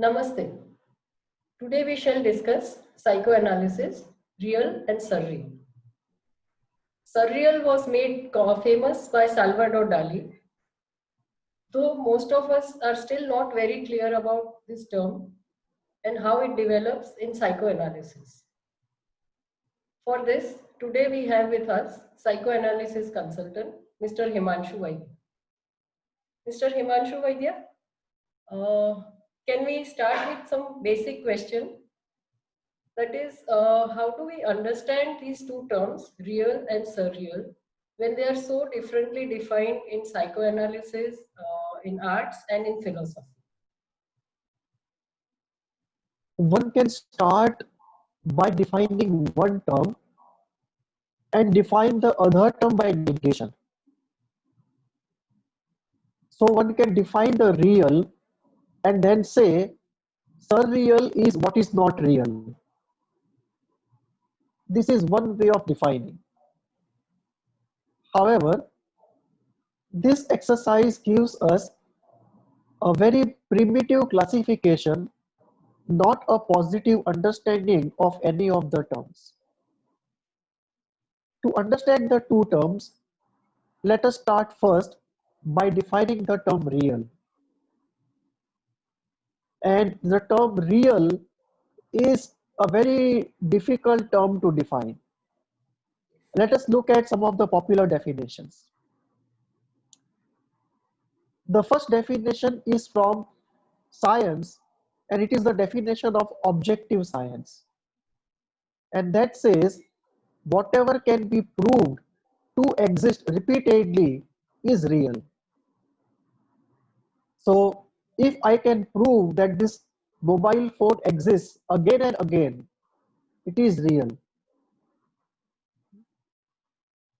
Namaste. Today we shall discuss psychoanalysis, real and surreal. Surreal was made famous by Salvador Dali, though most of us are still not very clear about this term and how it develops in psychoanalysis. For this, today we have with us psychoanalysis consultant, Mr. Himanshu Vaidya. Mr. Himanshu Vaidya, uh, can we start with some basic question? That is, how do we understand these two terms, real and surreal, when they are so differently defined in psychoanalysis, in arts, and in philosophy? One can start by defining one term and define the other term by negation. So one can define the real and then say surreal is what is not real. This is one way of defining. However, this exercise gives us a very primitive classification, not a positive understanding of any of the terms. To understand the two terms, let us start first by defining the term real. And the term real is a very difficult term to define. Let us look at some of the popular definitions. The first definition is from science, and it is the definition of objective science. And that says whatever can be proved to exist repeatedly is real. So if I can prove that this mobile phone exists again and again, it is real.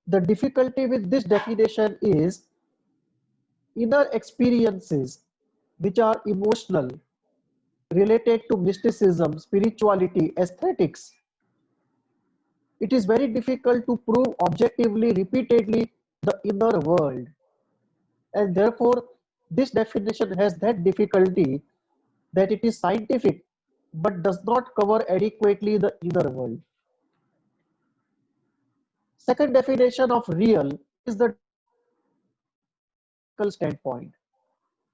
The difficulty with this definition is inner experiences which are emotional, related to mysticism, spirituality, aesthetics. It is very difficult to prove objectively, repeatedly the inner world. And therefore, this definition has that difficulty that it is scientific but does not cover adequately the inner world. Second definition of real is the standpoint.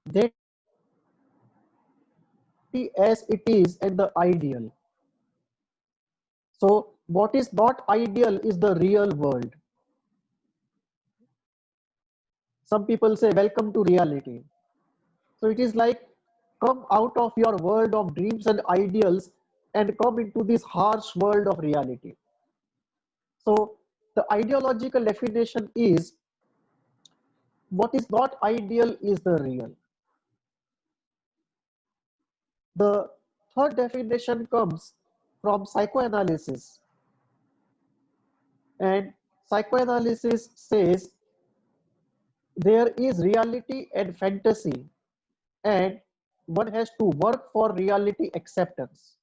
They as it is and the ideal. So what is not ideal is the real world. Some people say welcome to reality. So it is like come out of your world of dreams and ideals and come into this harsh world of reality. So the ideological definition is what is not ideal is the real. The third definition comes from psychoanalysis, and psychoanalysis says there is reality and fantasy, and one has to work for reality acceptance.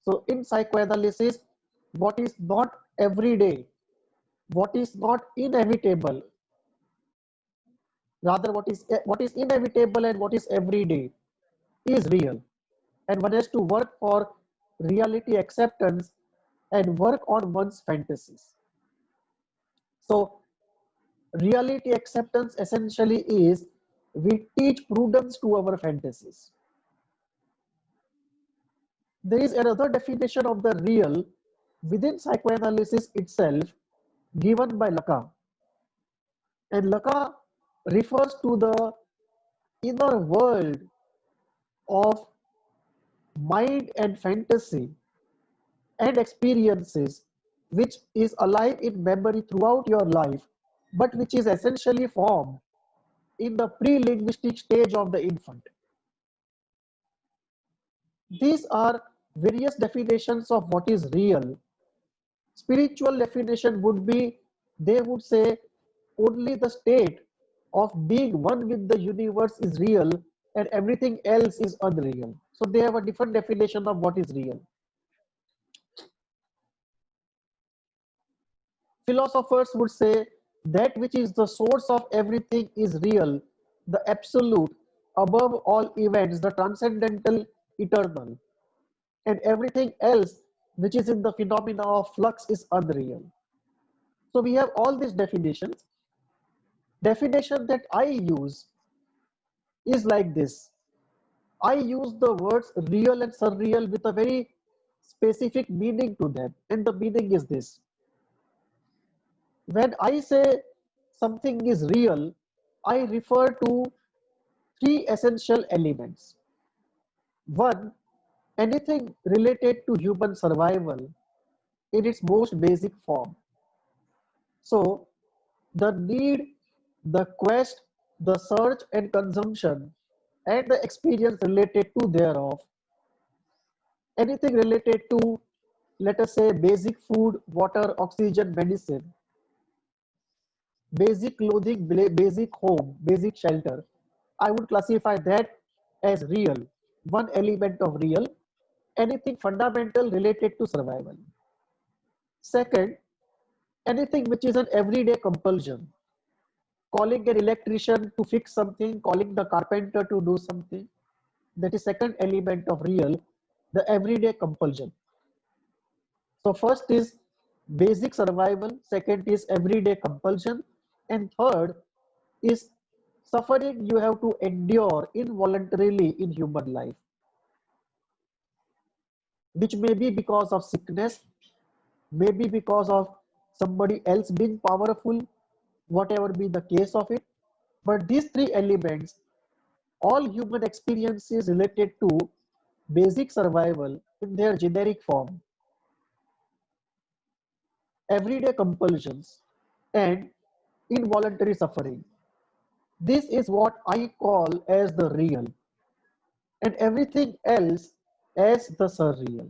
So in psychoanalysis, what is not everyday, what is not inevitable, rather what is inevitable and what is everyday is real, and one has to work for reality acceptance and work on one's fantasies. So reality acceptance essentially is we teach prudence to our fantasies. There is another definition of the real within psychoanalysis itself given by Lacan. And Lacan refers to the inner world of mind and fantasy and experiences which is alive in memory throughout your life, but which is essentially formed in the pre-linguistic stage of the infant. These are various definitions of what is real. Spiritual definition would be, they would say, only the state of being one with the universe is real and everything else is unreal. So they have a different definition of what is real. Philosophers would say that which is the source of everything is real, the absolute, above all events, the transcendental, eternal, and everything else which is in the phenomena of flux is unreal. So we have all these definitions. Definition that I use is like this. I use the words real and surreal with a very specific meaning to them, and the meaning is this. When I say something is real, I refer to three essential elements. One, anything related to human survival in its most basic form. So, the need, the quest, the search and consumption, and the experience related to thereof. Anything related to, let us say, basic food, water, oxygen, medicine, basic clothing, basic home, basic shelter. I would classify that as real, one element of real, anything fundamental related to survival. Second, anything which is an everyday compulsion, calling an electrician to fix something, calling the carpenter to do something, that is second element of real, the everyday compulsion. So first is basic survival, second is everyday compulsion, and third is suffering you have to endure involuntarily in human life, which may be because of sickness, maybe because of somebody else being powerful, whatever be the case of it. But these three elements, all human experiences related to basic survival in their generic form, everyday compulsions, and involuntary suffering. This is what I call as the real, and everything else as the surreal.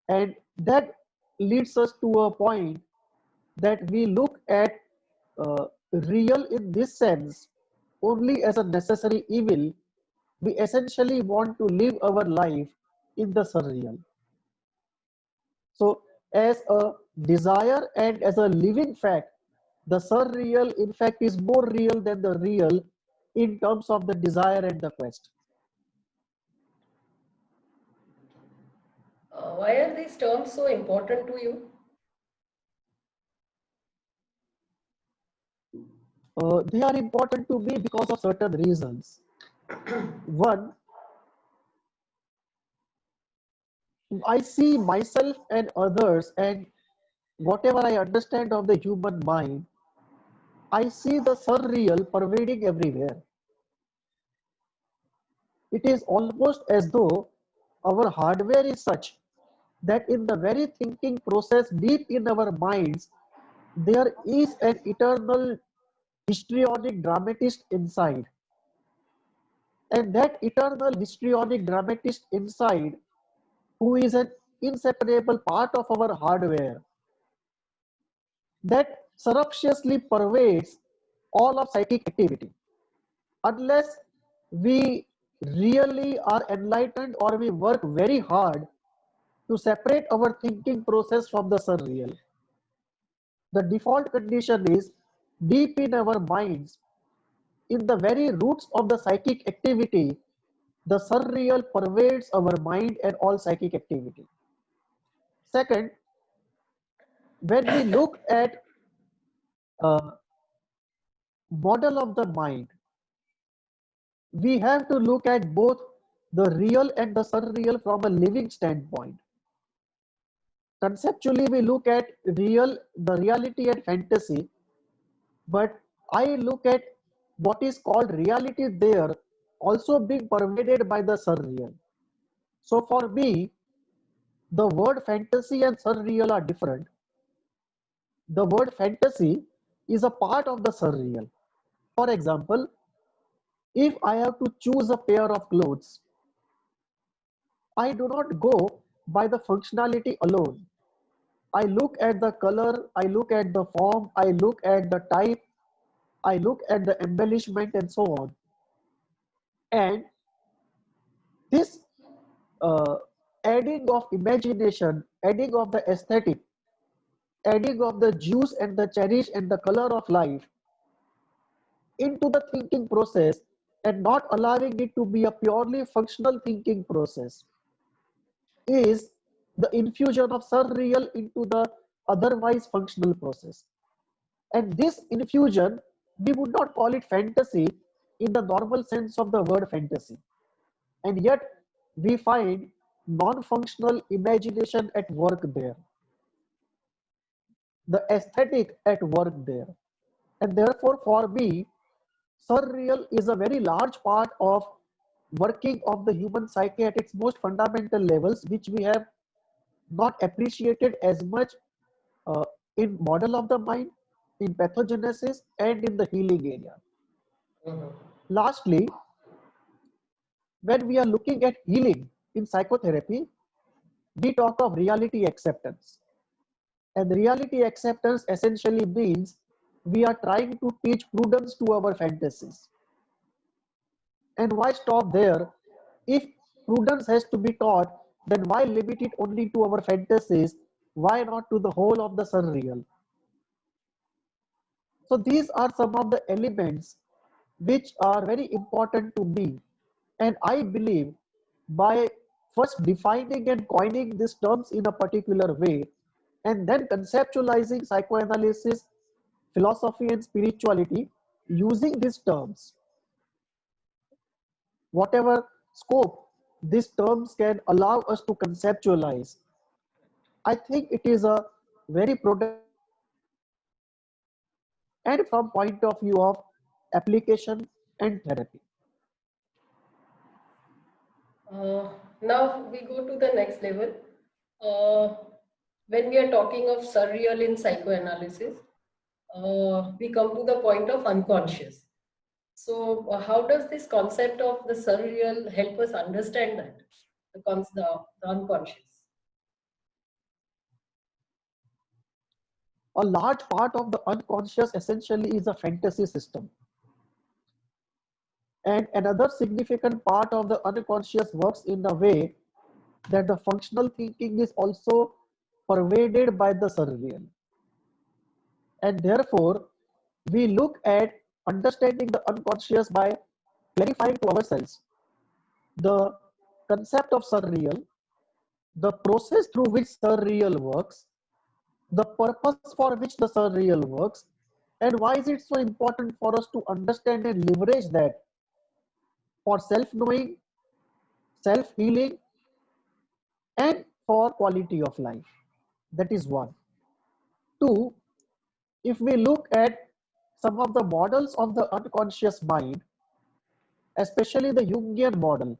And that leads us to a point that we look at real in this sense only as a necessary evil. We essentially want to live our life in the surreal. So, as a desire and as a living fact, the surreal, in fact, is more real than the real in terms of the desire and the quest. Why are these terms so important to you? They are important to me because of certain reasons. One, I see myself and others and whatever I understand of the human mind, I see the surreal pervading everywhere. It is almost as though our hardware is such that in the very thinking process deep in our minds, there is an eternal histrionic dramatist inside. And that eternal histrionic dramatist inside, who is an inseparable part of our hardware, that surreptitiously pervades all of psychic activity. Unless we really are enlightened or we work very hard to separate our thinking process from the surreal. The default condition is deep in our minds, in the very roots of the psychic activity, the surreal pervades our mind and all psychic activity. Second, when we look at a model of the mind, we have to look at both the real and the surreal from a living standpoint. Conceptually, we look at the reality and fantasy, but I look at what is called reality there also being pervaded by the surreal. So for me, the word fantasy and surreal are different. The word fantasy is a part of the surreal. For example, if I have to choose a pair of clothes, I do not go by the functionality alone. I look at the color, I look at the form, I look at the type, I look at the embellishment and so on. And this uh, adding of imagination, adding of the aesthetic, adding of the juice and the cherish and the color of life into the thinking process and not allowing it to be a purely functional thinking process is the infusion of surreal into the otherwise functional process. And this infusion, we would not call it fantasy in the normal sense of the word fantasy. And yet, we find non functional imagination at work there, the aesthetic at work there. And therefore, for me, surreal is a very large part of working of the human psyche at its most fundamental levels, which we have not appreciated as much uh, in model of the mind, in pathogenesis, and in the healing area. Mhm. Lastly, when we are looking at healing in psychotherapy, we talk of reality acceptance. And reality acceptance essentially means we are trying to teach prudence to our fantasies. And why stop there? If prudence has to be taught, then why limit it only to our fantasies? Why not to the whole of the surreal? So these are some of the elements which are very important to me. And I believe by first defining and coining these terms in a particular way, and then conceptualizing psychoanalysis, philosophy, and spirituality using these terms, whatever scope these terms can allow us to conceptualize, I think it is a very productive and from point of view of application and therapy. Now we go to the next level. Uh, when we are talking of surreal in psychoanalysis, we come to the point of unconscious. So, how does this concept of the surreal help us understand that the unconscious? A large part of the unconscious essentially is a fantasy system. And another significant part of the unconscious works in a way that the functional thinking is also pervaded by the surreal. And therefore, we look at understanding the unconscious by clarifying to ourselves the concept of surreal, the process through which surreal works, the purpose for which the surreal works, and why is it so important for us to understand and leverage that for self-knowing, self-healing, and for quality of life. That is one. Two, if we look at some of the models of the unconscious mind, especially the Jungian model,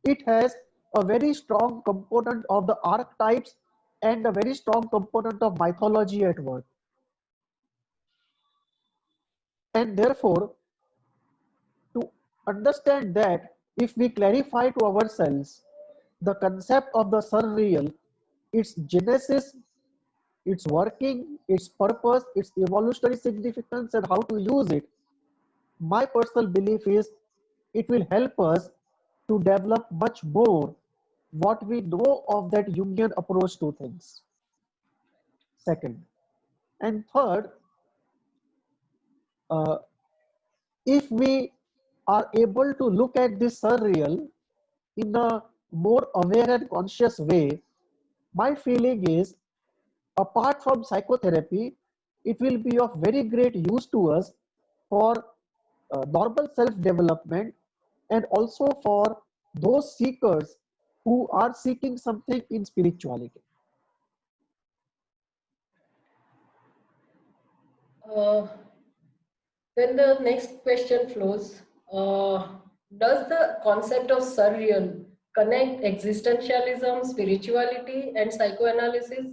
it has a very strong component of the archetypes and a very strong component of mythology at work. And therefore, to understand that, if we clarify to ourselves the concept of the surreal, its genesis, its working, its purpose, its evolutionary significance, and how to use it, my personal belief is it will help us to develop much more what we know of that Jungian approach to things. Second. And third, uh, if we are able to look at this surreal in a more aware and conscious way, my feeling is apart from psychotherapy, it will be of very great use to us for normal self-development and also for those seekers who are seeking something in spirituality. Uh, then the next question flows. Does the concept of surreal connect existentialism, spirituality, and psychoanalysis?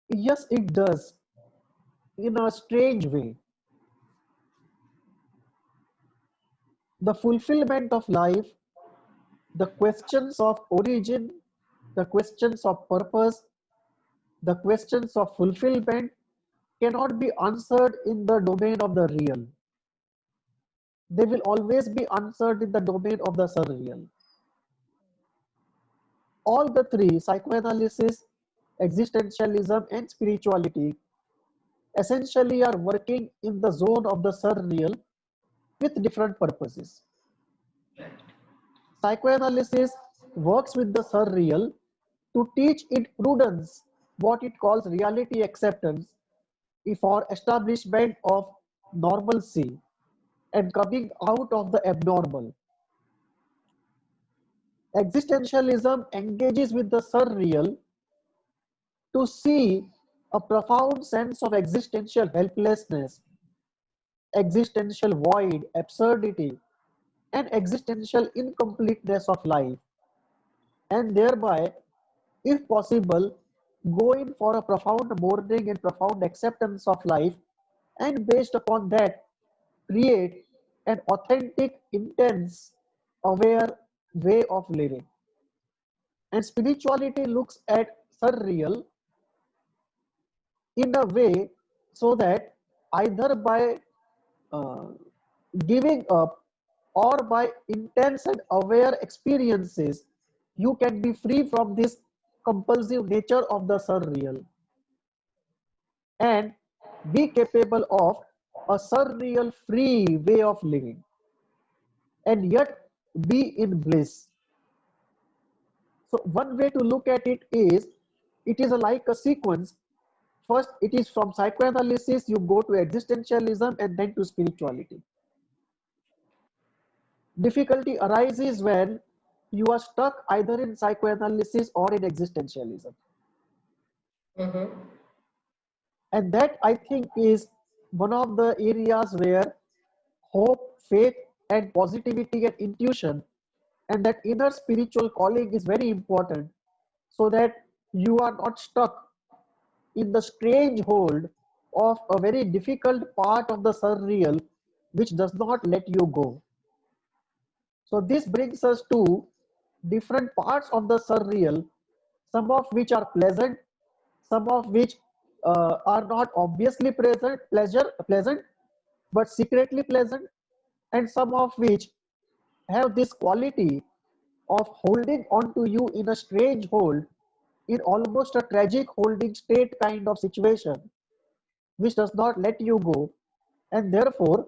Yes, it does, in a strange way. The fulfillment of life, the questions of origin, the questions of purpose, the questions of fulfillment cannot be answered in the domain of the real. They will always be answered in the domain of the surreal. All the three, psychoanalysis, existentialism, and spirituality, essentially are working in the zone of the surreal with different purposes. Psychoanalysis works with the surreal to teach it prudence, what it calls reality acceptance, for establishment of normalcy and coming out of the abnormal. Existentialism engages with the surreal to see a profound sense of existential helplessness, existential void, absurdity, and existential incompleteness of life, and thereby, if possible, go in for a profound mourning and profound acceptance of life, and based upon that, create an authentic, intense, aware way of living. And spirituality looks at surreal in a way so that either by uh, giving up or by intense and aware experiences, you can be free from this compulsive nature of the surreal and be capable of a surreal free way of living and yet be in bliss. So one way to look at it is like a sequence. First, it is from psychoanalysis, you go to existentialism and then to spirituality. Difficulty arises when you are stuck either in psychoanalysis or in existentialism. Mm-hmm. And that, I think, is one of the areas where hope, faith, and positivity and intuition and that inner spiritual calling is very important so that you are not stuck in the strange hold of a very difficult part of the surreal which does not let you go. So this brings us to different parts of the surreal, some of which are pleasant, some of which are not obviously pleasant, but secretly pleasant, and some of which have this quality of holding on to you in a strange hold, in almost a tragic holding state kind of situation, which does not let you go. And therefore,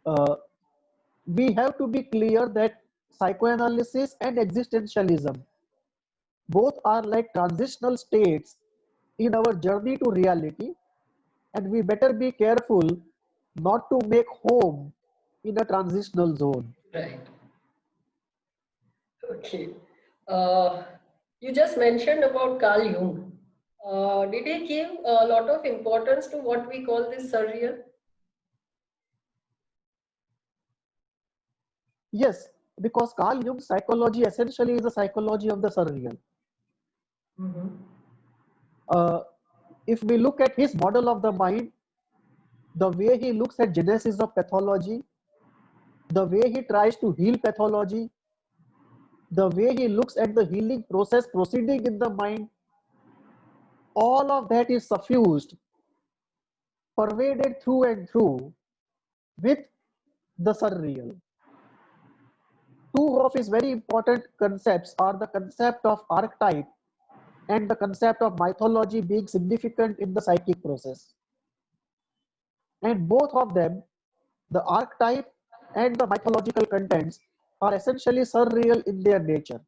uh, we have to be clear that psychoanalysis and existentialism both are like transitional states in our journey to reality, and we better be careful not to make home in a transitional zone. Right. Okay. Uh, you just mentioned about Carl Jung. Did he give a lot of importance to what we call this surreal? Yes, because Carl Jung's psychology essentially is a psychology of the surreal. Mm-hmm. Uh, if we look at his model of the mind, the way he looks at genesis of pathology, the way he tries to heal pathology, the way he looks at the healing process proceeding in the mind, all of that is suffused, pervaded through and through with the surreal. Two of his very important concepts are the concept of archetype and the concept of mythology being significant in the psychic process. And both of them, the archetype and the mythological contents, are essentially surreal in their nature.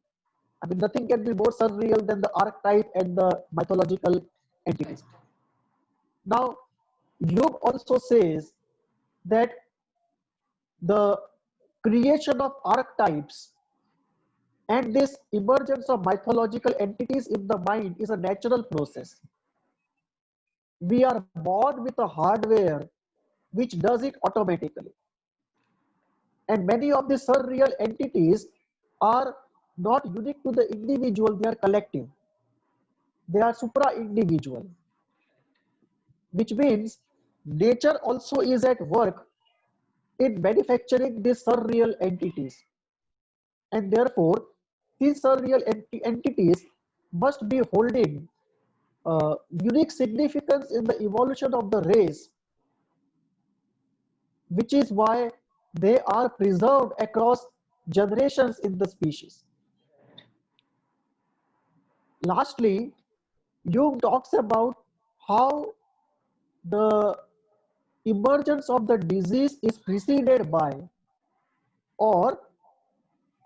I mean, nothing can be more surreal than the archetype and the mythological entities. Now, Jung also says that the creation of archetypes and this emergence of mythological entities in the mind is a natural process. We are born with a hardware which does it automatically. And many of the surreal entities are not unique to the individual, they are collective. They are supra-individual, which means nature also is at work in manufacturing these surreal entities. And therefore, these surreal entities must be holding unique significance in the evolution of the race, which is why they are preserved across generations in the species. Lastly, Jung talks about how the emergence of the disease is preceded by, or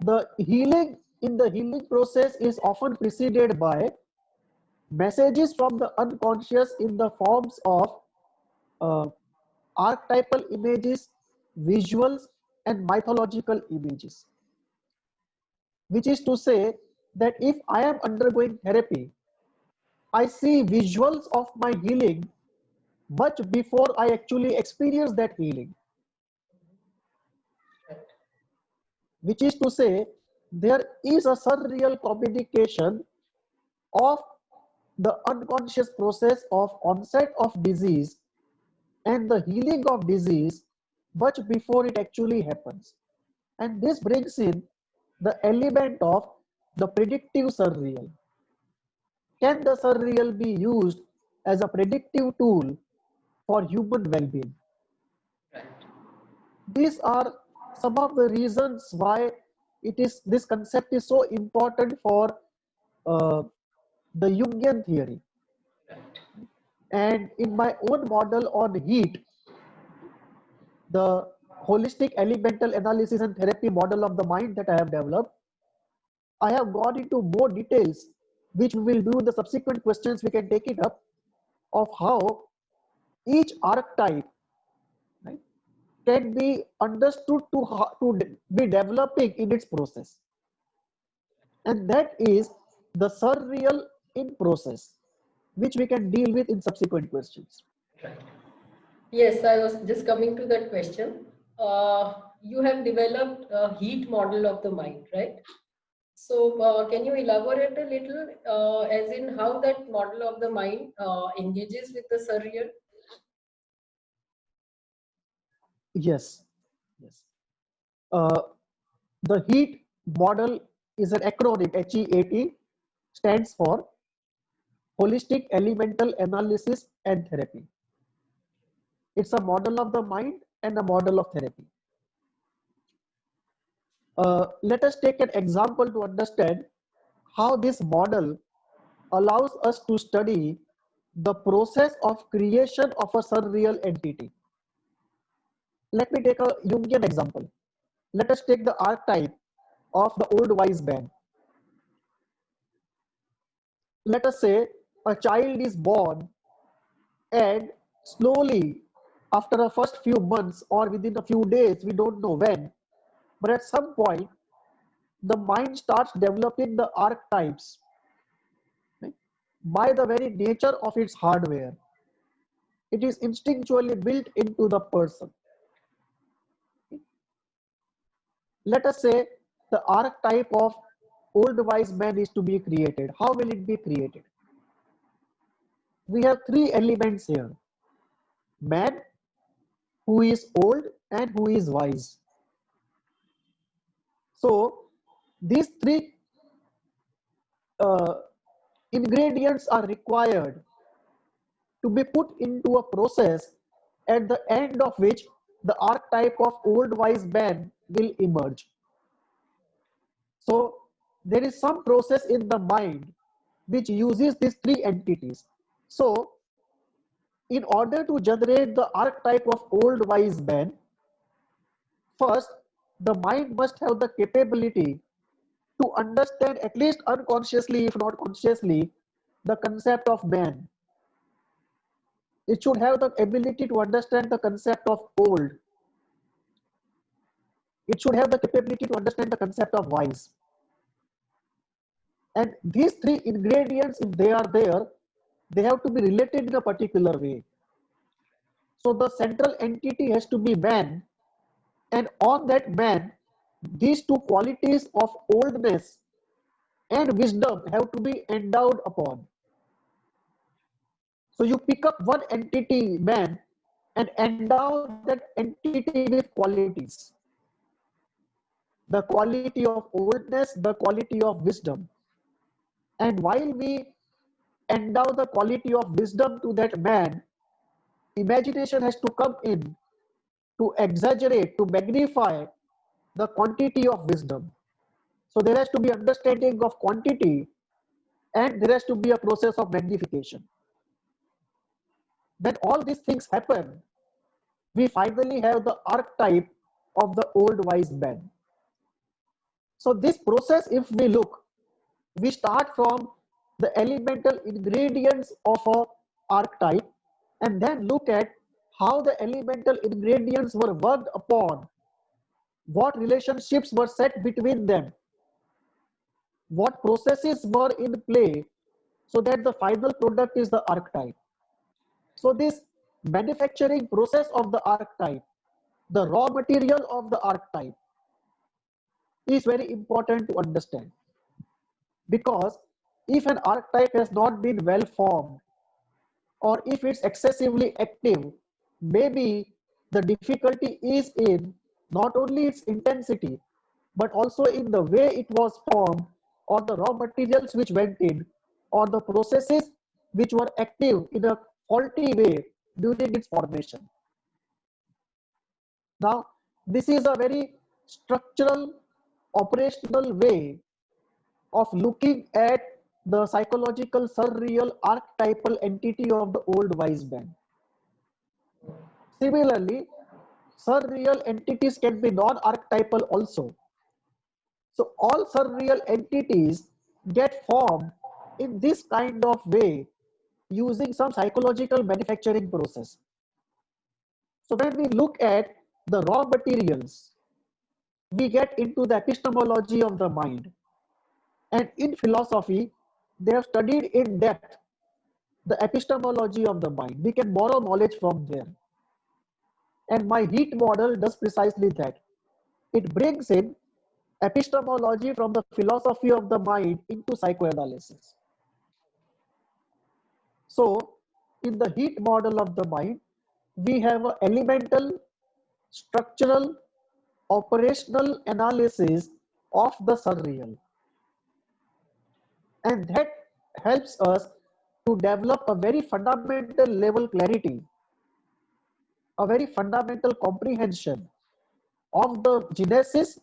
the healing process is often preceded by messages from the unconscious in the forms of uh, archetypal images, visuals, and mythological images. Which is to say that if I am undergoing therapy, I see visuals of my healing much before I actually experience that healing. Which is to say, there is a surreal communication of the unconscious process of onset of disease and the healing of disease much before it actually happens. And this brings in the element of the predictive surreal. Can the surreal be used as a predictive tool for human well-being? These are some of the reasons why this concept is so important for uh, the Jungian theory. And in my own model on heat, the holistic elemental analysis and therapy model of the mind that I have developed, I have gone into more details, which we will do in the subsequent questions. We can take it up of how each archetype, right, can be understood to be developing in its process. And that is the surreal in process, which we can deal with in subsequent questions. Right. Yes, I was just coming to that question. You have developed a heat model of the mind, right? So, can you elaborate a little, as in how that model of the mind engages with the surreal? Yes, yes. Uh, the HEAT model is an acronym. HEAT stands for Holistic Elemental Analysis and Therapy. It's a model of the mind and a model of therapy. Let us take an example to understand how this model allows us to study the process of creation of a surreal entity. Let me take a Jungian example. Let us take the archetype of the old wise man. Let us say a child is born, and slowly, after the first few months or within a few days, we don't know when, but at some point, the mind starts developing the archetypes, right, by the very nature of its hardware. It is instinctually built into the person. Let us say the archetype of old wise man is to be created. How will it be created? We have three elements here: man, who is old, and who is wise. So these three uh, ingredients are required to be put into a process, at the end of which the archetype of old wise man will emerge. So there is some process in the mind which uses these three entities. So in order to generate the archetype of old wise man, first the mind must have the capability to understand, at least unconsciously if not consciously, the concept of man. It should have the ability to understand the concept of old. It should have the capability to understand the concept of wise. And these three ingredients, if they are there, they have to be related in a particular way. So the central entity has to be man, and on that man, these two qualities of oldness and wisdom have to be endowed upon. So you pick up one entity, man, and endow that entity with qualities. The quality of oldness, the quality of wisdom. And while we endow the quality of wisdom to that man, imagination has to come in to exaggerate, to magnify the quantity of wisdom. So there has to be understanding of quantity, and there has to be a process of magnification. when all these things happen, we finally have the archetype of the old wise man. So this process, if we look, we start from the elemental ingredients of a archetype and then look at how the elemental ingredients were worked upon, what relationships were set between them, what processes were in play so that the final product is the archetype. So this manufacturing process of the archetype, the raw material of the archetype, is very important to understand, because if an archetype has not been well formed, or if it's excessively active, maybe the difficulty is in not only its intensity, but also in the way it was formed, or the raw materials which went in, or the processes which were active in a faulty way during its formation. Now, this is a very structural, operational way of looking at the psychological surreal archetypal entity of the old wise man. Similarly, surreal entities can be non-archetypal also. So all surreal entities get formed in this kind of way using some psychological manufacturing process. So when we look at the raw materials, we get into the epistemology of the mind. And in philosophy, they have studied in depth the epistemology of the mind. We can borrow knowledge from there. And my heat model does precisely that. It brings in epistemology from the philosophy of the mind into psychoanalysis. So, in the heat model of the mind, we have an elemental, structural, operational analysis of the surreal. And that helps us to develop a very fundamental level clarity, a very fundamental comprehension of the genesis,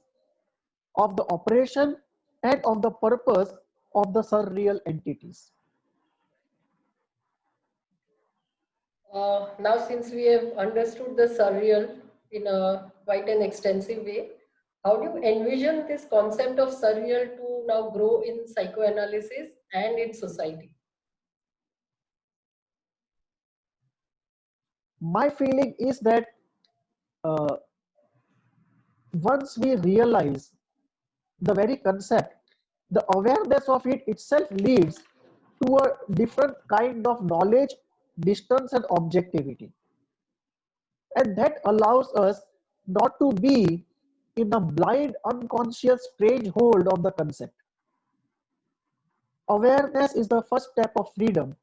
of the operation, and of the purpose of the surreal entities. Now, since we have understood the surreal in a quite an extensive way, how do you envision this concept of surreal to now grow in psychoanalysis and in society? My feeling is that uh, once we realize the very concept, the awareness of it itself leads to a different kind of knowledge, distance, and objectivity. And that allows us not to be in a blind, unconscious, strange hold of the concept. Awareness is the first step of freedom.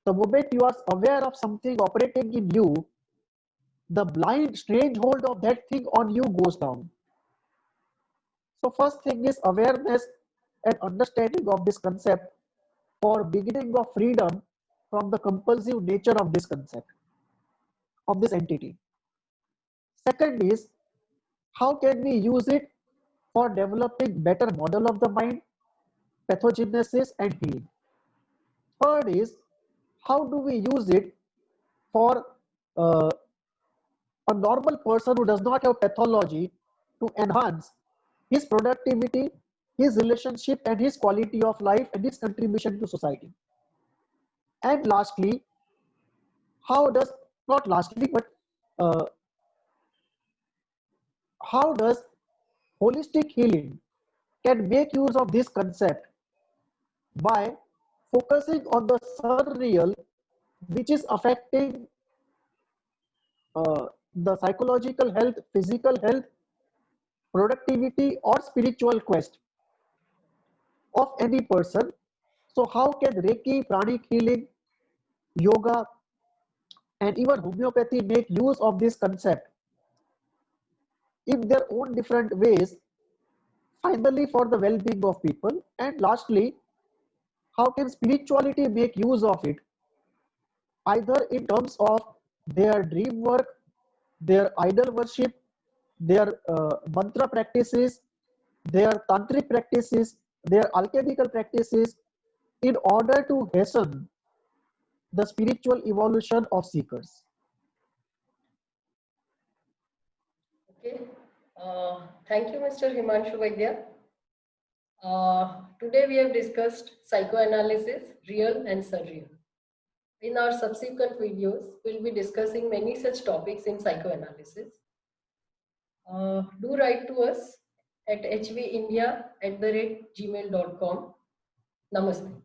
The moment you are aware of something operating in you, the blind, strange hold of that thing on you goes down. So first thing is awareness and understanding of this concept for beginning of freedom from the compulsive nature of this concept, of this entity. Second is how can we use it for developing better model of the mind, pathogenesis and healing. Third is how do we use it for uh, a normal person who does not have pathology to enhance his productivity, his relationship and his quality of life and his contribution to society. And lastly, how does, not lastly, but uh, how does holistic healing can make use of this concept by focusing on the surreal which is affecting uh, the psychological health, physical health, productivity or spiritual quest of any person. So how can Reiki, pranic healing, yoga and even homeopathy make use of this concept in their own different ways, finally for the well-being of people? And lastly, how can spirituality make use of it, either in terms of their dream work, their idol worship, their mantra practices, their tantric practices, their alchemical practices, in order to hasten the spiritual evolution of seekers. Okay. Thank you, Mr. Himanshu Vaidya. Today we have discussed psychoanalysis, real and surreal. In our subsequent videos, we'll be discussing many such topics in psychoanalysis. Do write to us at hvindia@gmail.com. Namaste.